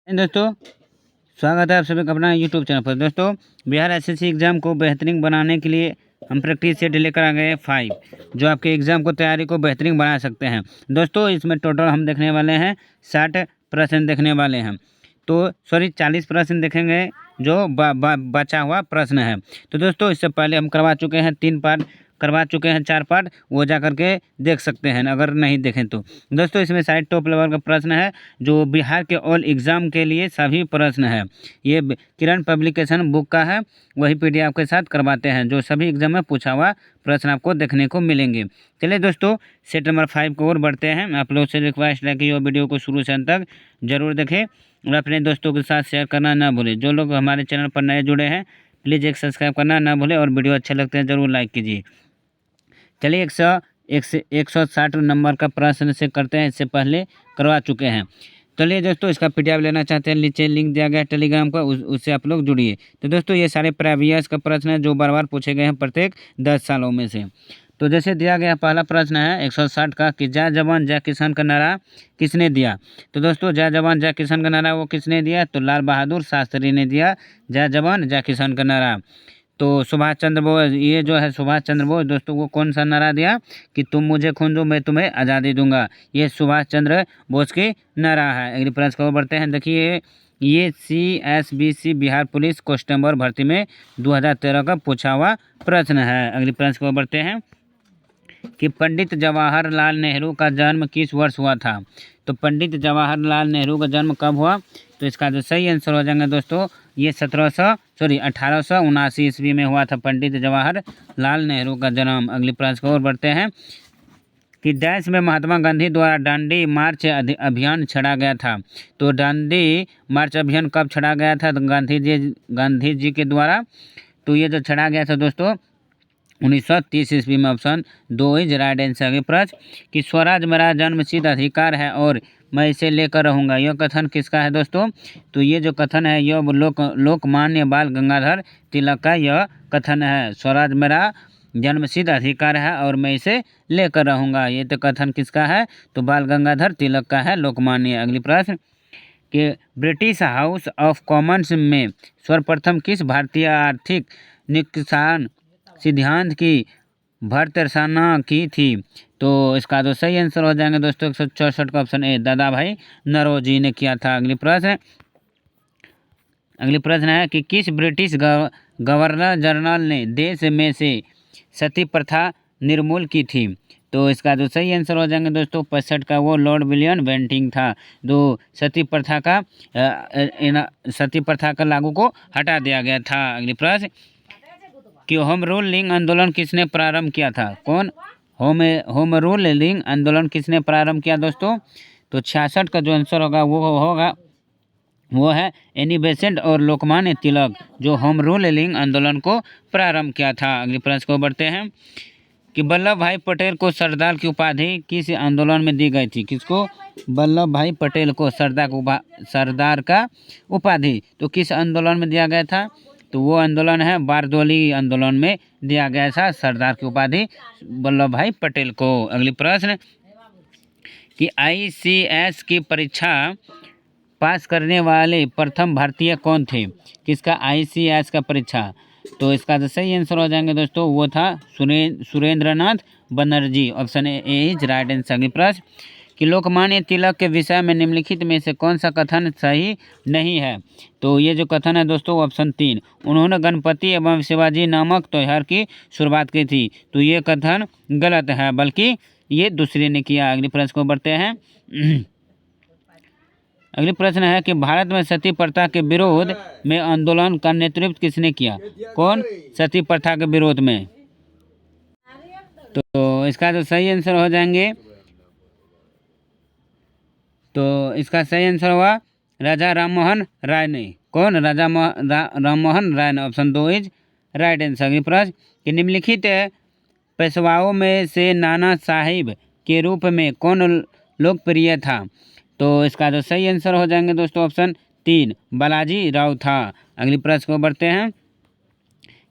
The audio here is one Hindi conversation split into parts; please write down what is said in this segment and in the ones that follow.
दोस्तों, स्वागत है आप सभी का अपना यूट्यूब चैनल पर। दोस्तों, बिहार एसएससी एग्ज़ाम को बेहतरीन बनाने के लिए हम प्रैक्टिस सेट लेकर आ गए हैं 5, जो आपके एग्ज़ाम को तैयारी को बेहतरीन बना सकते हैं। दोस्तों, इसमें टोटल हम देखने वाले हैं 60 प्रश्न देखने वाले हैं। तो 40 प्रश्न देखेंगे जो बचा हुआ प्रश्न है। तो दोस्तों, इससे पहले हम करवा चुके हैं 3 पार्ट, करवा चुके हैं 4 पार्ट, वो जा कर के देख सकते हैं अगर नहीं देखें तो। दोस्तों, इसमें सारे टॉप लेवल का प्रश्न है जो बिहार के ऑल एग्ज़ाम के लिए सभी प्रश्न है। ये किरण पब्लिकेशन बुक का है, वही पीडीएफ के साथ करवाते हैं जो सभी एग्जाम में पूछा हुआ प्रश्न आपको देखने को मिलेंगे। चलिए दोस्तों, सेट नंबर 5 को और बढ़ते हैं। आप लोग से रिक्वेस्ट है कि ये वीडियो को शुरू से अंत तक जरूर देखें और अपने दोस्तों के साथ शेयर करना ना भूलें। जो लोग हमारे चैनल पर नए जुड़े हैं, प्लीज़ एक सब्सक्राइब करना ना भूलें और वीडियो अच्छे लगते हैं ज़रूर लाइक कीजिए। चलिए 160 नंबर का प्रश्न से करते हैं, इससे पहले करवा चुके हैं। चलिए दोस्तों, इसका पीडीएफ लेना चाहते हैं, नीचे लिंक दिया गया है टेलीग्राम का, उससे आप लोग जुड़िए। तो दोस्तों, ये सारे प्रीवियस का प्रश्न है जो बार बार पूछे गए हैं प्रत्येक 10 सालों में से। तो जैसे दिया गया पहला प्रश्न है 160 का कि जय जवान जय किसान का नारा किसने दिया। तो दोस्तों, जय जवान जय किसान का नारा वो किसने दिया, तो लाल बहादुर शास्त्री ने दिया जय जवान जय किसान का नारा। तो सुभाष चंद्र बोस, ये जो है सुभाष चंद्र बोस, दोस्तों वो कौन सा नारा दिया कि तुम मुझे खून दो मैं तुम्हें आज़ादी दूंगा, ये सुभाष चंद्र बोस की नारा है। अगली प्रश्न को बढ़ते हैं। देखिए, ये CSBC बिहार पुलिस कांस्टेबल भर्ती में 2013 का पूछा हुआ प्रश्न है। अगली प्रश्न को बढ़ते हैं कि पंडित जवाहरलाल नेहरू का जन्म किस वर्ष हुआ था। तो पंडित जवाहरलाल नेहरू का जन्म कब हुआ, तो इसका जो सही आंसर हो जाएगा दोस्तों, ये 1879 ईस्वी में हुआ था पंडित जवाहरलाल नेहरू का जन्म। अगली प्रश्न को और बढ़ते हैं कि देश में महात्मा गांधी द्वारा दांडी मार्च अभियान छेड़ा गया था। तो दांडी मार्च अभियान कब छेड़ा गया था, तो गांधी जी के द्वारा। तो ये जो छेड़ा गया था दोस्तों 1930 ईस्वी में। Option 2 is right answer. अगले प्रश्न कि स्वराज मेरा जन्मसिद्ध अधिकार है और मैं इसे लेकर रहूँगा, यह कथन किसका है दोस्तों। तो ये जो कथन है यह लोकमान्य बाल गंगाधर तिलक का यह कथन है। स्वराज मेरा जन्मसिद्ध अधिकार है और मैं इसे लेकर रहूँगा, ये तो कथन किसका है, तो बाल गंगाधर तिलक का है, लोकमान्य। अगली प्रश्न कि ब्रिटिश हाउस ऑफ कॉमन्स में सर्वप्रथम किस भारतीय आर्थिक नुकसान सिद्धांत की भर्त्सना की थी। तो इसका तो सही आंसर हो जाएंगे दोस्तों 164 का ऑप्शन ए, दादा भाई नौरोजी ने किया था। अगली प्रश्न है कि किस ब्रिटिश गवर्नर जनरल ने देश में से सती प्रथा निर्मूल की थी। तो इसका जो सही आंसर हो जाएंगे दोस्तों 65 का, वो लॉर्ड विलियम बेंटिंग था। जो सती प्रथा का लागू को हटा दिया गया था। अगली प्रश्न कि होम रूलिंग आंदोलन किसने प्रारंभ किया था। कौन होम रूलिंग आंदोलन किसने प्रारंभ किया दोस्तों। तो 66 का जो आंसर होगा वो है एनी बेसेंट और लोकमान्य तिलक, जो होम रूलिंग आंदोलन को प्रारंभ किया था। अगली प्रश्न को बढ़ते हैं कि वल्लभ भाई पटेल को सरदार की उपाधि किस आंदोलन में दी गई थी। किसको, वल्लभ भाई पटेल को सरदार का उपाधि तो किस आंदोलन में दिया गया था। तो वो आंदोलन है बारदोली आंदोलन में दिया गया था सरदार की उपाधि वल्लभ भाई पटेल को। अगली प्रश्न कि ICS की परीक्षा पास करने वाले प्रथम भारतीय कौन थे। किसका ICS का परीक्षा, तो इसका तो सही आंसर हो जाएंगे दोस्तों, वो था Surendranath Banerjee. Option A is right answer. अगली प्रश्न कि लोकमान्य तिलक के विषय में निम्नलिखित में से कौन सा कथन सही नहीं है। तो ये जो कथन है दोस्तों ऑप्शन 3, उन्होंने गणपति एवं शिवाजी नामक त्योहार की शुरुआत की थी। तो ये कथन गलत है, बल्कि ये दूसरे ने किया। अगली प्रश्न को बढ़ते हैं। अगली प्रश्न है कि भारत में सती प्रथा के विरोध में आंदोलन का नेतृत्व किसने किया। कौन, सती प्रथा के विरोध में। तो इसका जो सही आंसर हो जाएंगे, तो इसका सही आंसर हुआ राजा राममोहन राय ने। कौन, राजा राममोहन राय ने। Option 2 is right answer. अगली प्रश्न कि निम्नलिखित पेशवाओं में से नाना साहिब के रूप में कौन लोकप्रिय था। तो इसका जो सही आंसर हो जाएंगे दोस्तों ऑप्शन 3, बालाजी राव था। अगली प्रश्न को बढ़ते हैं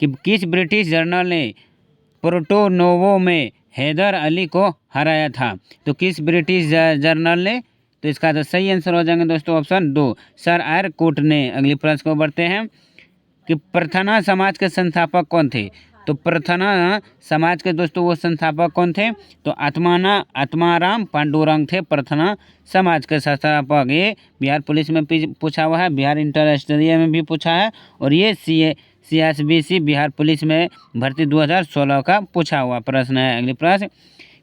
कि किस ब्रिटिश जनरल ने पोर्टो नोवो में हैदर अली को हराया था। तो किस ब्रिटिश जनरल ने तो इसका तो सही आंसर हो जाएंगे दोस्तों ऑप्शन 2 सर आर कोट ने। अगली प्रश्न को बढ़ते हैं कि प्रार्थना समाज के संस्थापक कौन थे। तो प्रार्थना समाज के दोस्तों वो संस्थापक कौन थे। तो आत्माराम पांडुरंग थे प्रार्थना समाज के संस्थापक। ये बिहार पुलिस में पूछा हुआ है, बिहार इंटरस्टेरिया में भी पूछा है, और ये CSBC बिहार पुलिस में भर्ती 2016 का पूछा हुआ प्रश्न है। अगली प्रश्न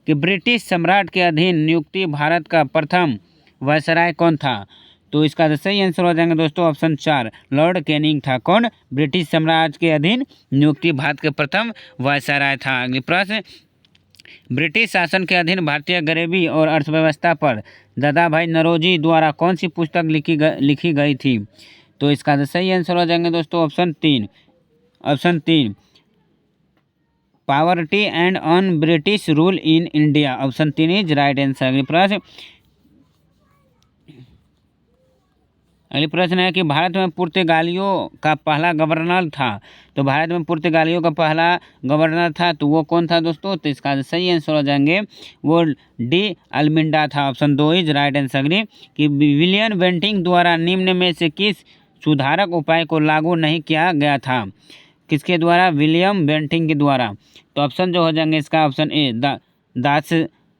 कि ब्रिटिश सम्राट के अधीन नियुक्ति भारत का प्रथम वायसराय कौन था। तो इसका तो सही आंसर हो जाएंगे दोस्तों ऑप्शन 4 लॉर्ड कैनिंग था। कौन? ब्रिटिश साम्राज्य के अधीन नियुक्ति भारत के प्रथम वायसराय था। अगली प्रश्न ब्रिटिश शासन के अधीन भारतीय गरीबी और अर्थव्यवस्था पर दादा भाई नौरोजी द्वारा कौन सी पुस्तक लिखी गई थी। तो इसका तो सही आंसर हो जाएंगे दोस्तों option 3 poverty and on British rule in India. Option 3 is right answer. अगली प्रश्न है कि भारत में पुर्तगालियों का पहला गवर्नर था। तो भारत में पुर्तगालियों का पहला गवर्नर था, तो वो कौन था दोस्तों। तो इसका सही आंसर हो जाएंगे वो डी अल्मिंडा था। Option 2 is right answer. कि विलियम बेंटिंग द्वारा निम्न में से किस सुधारक उपाय को लागू नहीं किया गया था। किसके द्वारा? विलियम बेंटिंग के द्वारा। तो ऑप्शन जो हो जाएंगे इसका ऑप्शन ए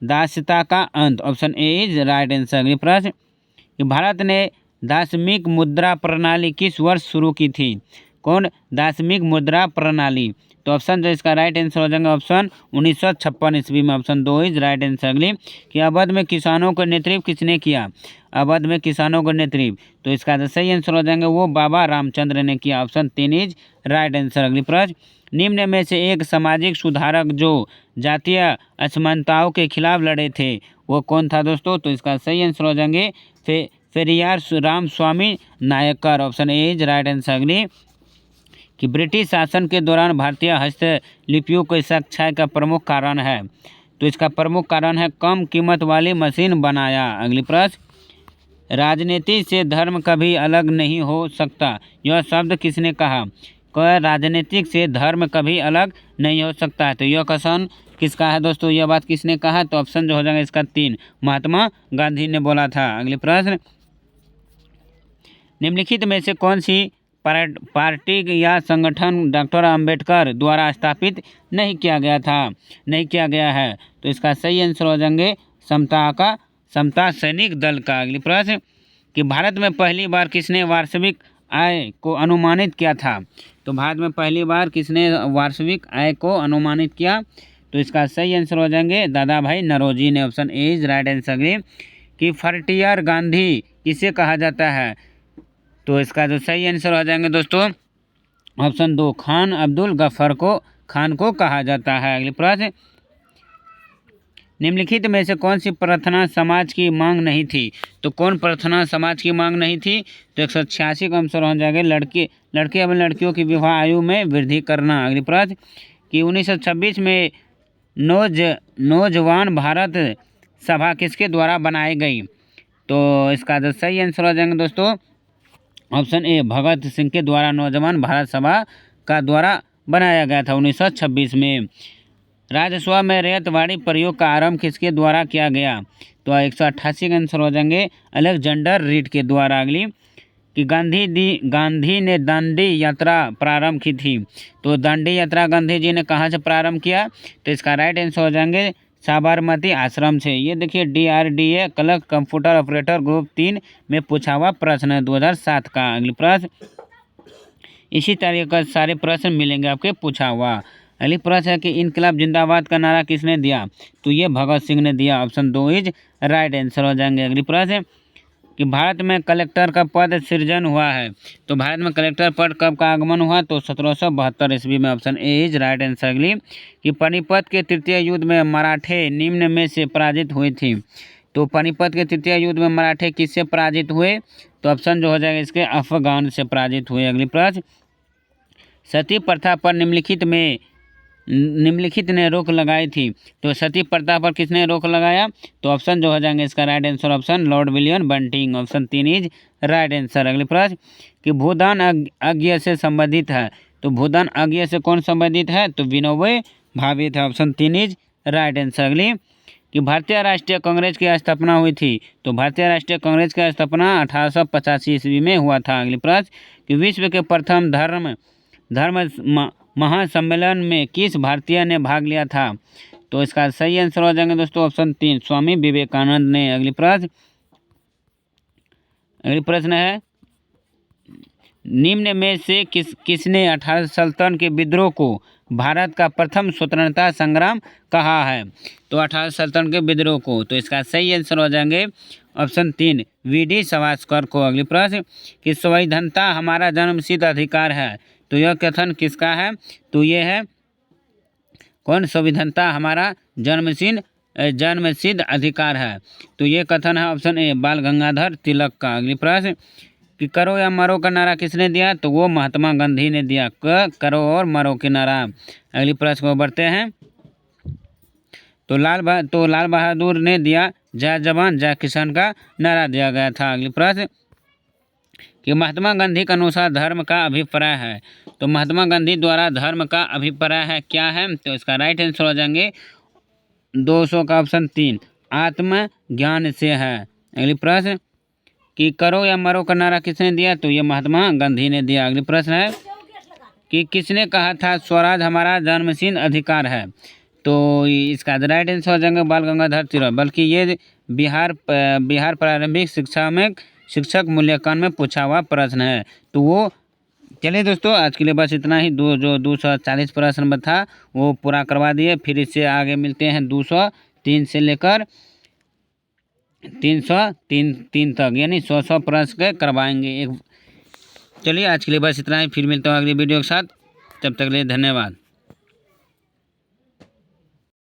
दास्यता का अंत। Option A is right answer. अगली प्रश्न कि भारत ने दासमिक मुद्रा प्रणाली किस वर्ष शुरू की थी। कौन? दासमिक मुद्रा प्रणाली। तो ऑप्शन जो इसका राइट आंसर हो जाएगा ऑप्शन 1956 ईस्वी में। Option 2 is right answer. अगली कि अवध में किसानों का नेतृत्व किसने किया। अवध में किसानों का नेतृत्व, तो इसका तो सही आंसर हो जाएंगे वो बाबा रामचंद्र ने किया। Option 3 is right answer. अगली प्रश्न निम्न में से एक सामाजिक सुधारक जो जातीय असमानताओं के खिलाफ लड़े थे वो कौन था दोस्तों। तो इसका सही आंसर हो जाएंगे Periyar Ramaswamy Naicker. Option A is right answer. अगली कि ब्रिटिश शासन के दौरान भारतीय हस्तलिपियों की क्षय का प्रमुख कारण है। तो इसका प्रमुख कारण है कम कीमत वाली मशीन बनाया। अगली प्रश्न राजनीति से धर्म कभी अलग नहीं हो सकता, यह शब्द किसने कहा। राजनीतिक से धर्म कभी अलग नहीं हो सकता है, तो यह क्वेश्चन किसका है दोस्तों, यह बात किसने कहा। तो ऑप्शन जो हो जाएगा इसका 3 महात्मा गांधी ने बोला था। अगली प्रश्न निम्नलिखित में से कौन सी पार्टी या संगठन डॉक्टर अंबेडकर द्वारा स्थापित नहीं किया गया है। तो इसका सही आंसर हो जाएंगे समता सैनिक दल का। अगली प्रश्न कि भारत में पहली बार किसने वार्षिक आय को अनुमानित किया था। तो भारत में पहली बार किसने वार्षिक आय को अनुमानित किया। तो इसका सही आंसर हो जाएंगे दादा भाई नौरोजी ने। Option A is right answer. कि फ्रंटियर गांधी किसे कहा जाता है। तो इसका जो सही आंसर हो जाएंगे दोस्तों ऑप्शन 2 खान अब्दुल गफ्फार खान को कहा जाता है। अगली प्रश्न निम्नलिखित में से कौन सी प्रार्थना समाज की मांग नहीं थी। तो कौन प्रार्थना समाज की मांग नहीं थी। तो 186 का आंसर हो जाएगा लड़के एवं लड़कियों की विवाह आयु में वृद्धि करना। अगली प्रश्न कि 1926 में नौजवान भारत सभा किसके द्वारा बनाई गई। तो इसका जो सही आंसर हो जाएंगे दोस्तों ऑप्शन ए भगत सिंह के द्वारा नौजवान भारत सभा का द्वारा बनाया गया था 1926 में। राजस्व में रैयतवाड़ी प्रयोग का आरंभ किसके द्वारा किया गया। तो 188 का आंसर हो जाएंगे अलेक्जेंडर रीड के द्वारा। अगली कि गांधी ने दांडी यात्रा प्रारंभ की थी। तो दांडी यात्रा गांधी जी ने कहाँ से प्रारंभ किया। तो इसका राइट आंसर हो जाएंगे साबरमती आश्रम से। ये देखिए DRDA clerk computer operator group 3 में पूछा हुआ प्रश्न है 2007 का। अगली प्रश्न इसी तरह का सारे प्रश्न मिलेंगे आपके पूछा हुआ। अगली प्रश्न है कि इनकलाब जिंदाबाद का नारा किसने दिया। तो ये भगत सिंह ने दिया। ऑप्शन 2 इज राइट आंसर हो जाएंगे। अगली प्रश्न कि भारत में कलेक्टर का पद सृजन हुआ है। तो भारत में कलेक्टर पद कब का आगमन हुआ। तो 1772 ईस्वी में। Option A is right answer. अगली कि पानीपत के तृतीय युद्ध में मराठे निम्न में से पराजित हुए थे। तो पानीपत के तृतीय युद्ध में मराठे किससे पराजित हुए। तो ऑप्शन जो हो जाएगा इसके अफगान से पराजित हुए। अगली प्रश्न सती प्रथा पर निम्नलिखित ने रोक लगाई थी। तो सती प्रथा पर किसने रोक लगाया। तो ऑप्शन जो हो जाएंगे इसका right answer option Lord William Bentinck. Option 3 is right answer. अगली प्रश्न कि भूदान आज्ञा से संबंधित है। तो भूदान आज्ञा से कौन संबंधित है। तो विनोबा भावे था। Option 3 is right answer. अगली कि भारतीय राष्ट्रीय कांग्रेस की स्थापना हुई थी? तो भारतीय राष्ट्रीय कांग्रेस की स्थापना 1885 ईस्वी में हुआ था। अगली प्रश्न कि विश्व के प्रथम धर्म महासम्मेलन में किस भारतीय ने भाग लिया था? तो इसका सही आंसर हो जाएंगे दोस्तों ऑप्शन 3, स्वामी विवेकानंद ने। अगली प्रश्न है निम्न में से किसने 18 सल्तन के विद्रोह को भारत का प्रथम स्वतंत्रता संग्राम कहा है? तो 18 सल्तन के विद्रोह को, तो इसका सही आंसर हो जाएंगे ऑप्शन 3, वी.डी. सावरकर को। अगली प्रश्न कि संविधानता हमारा जन्मसिद्ध अधिकार है, तो यह कथन किसका है? तो ये है कौन? संविधानता हमारा जन्मसिद्ध अधिकार है, तो ये कथन है ऑप्शन ए, बाल गंगाधर तिलक का। अगली प्रश्न कि करो या मरो का नारा किसने दिया? तो वो महात्मा गांधी ने दिया, करो और मरो के नारा। अगली प्रश्न को बढ़ते हैं। तो लाल बहादुर ने दिया जय जवान जय किसान का नारा दिया गया था। अगली प्रश्न कि महात्मा गांधी के अनुसार धर्म का अभिप्राय है, तो महात्मा गांधी द्वारा धर्म का अभिप्राय है क्या है? तो इसका राइट आंसर हो जाएंगे 200 का ऑप्शन 3, आत्मज्ञान से है। अगली प्रश्न कि करो या मरो का नारा किसने दिया? तो ये महात्मा गांधी ने दिया। अगली प्रश्न है कि किसने कहा था स्वराज हमारा जन्मसिद्ध अधिकार है? तो इसका राइट आंसर हो जाएंगे बाल गंगाधर तिलक, बल्कि ये बिहार प्रारंभिक शिक्षक मूल्यांकन में पूछा हुआ प्रश्न है। तो वो चलिए दोस्तों आज के लिए बस इतना ही। जो 240 प्रश्न था वो पूरा करवा दिए। फिर इससे आगे मिलते हैं 203 से लेकर 303 तक, यानी 100 प्रश्न करवाएंगे। चलिए आज के लिए बस इतना ही, फिर मिलता हूँ अगली वीडियो के साथ। तब तक के लिए धन्यवाद।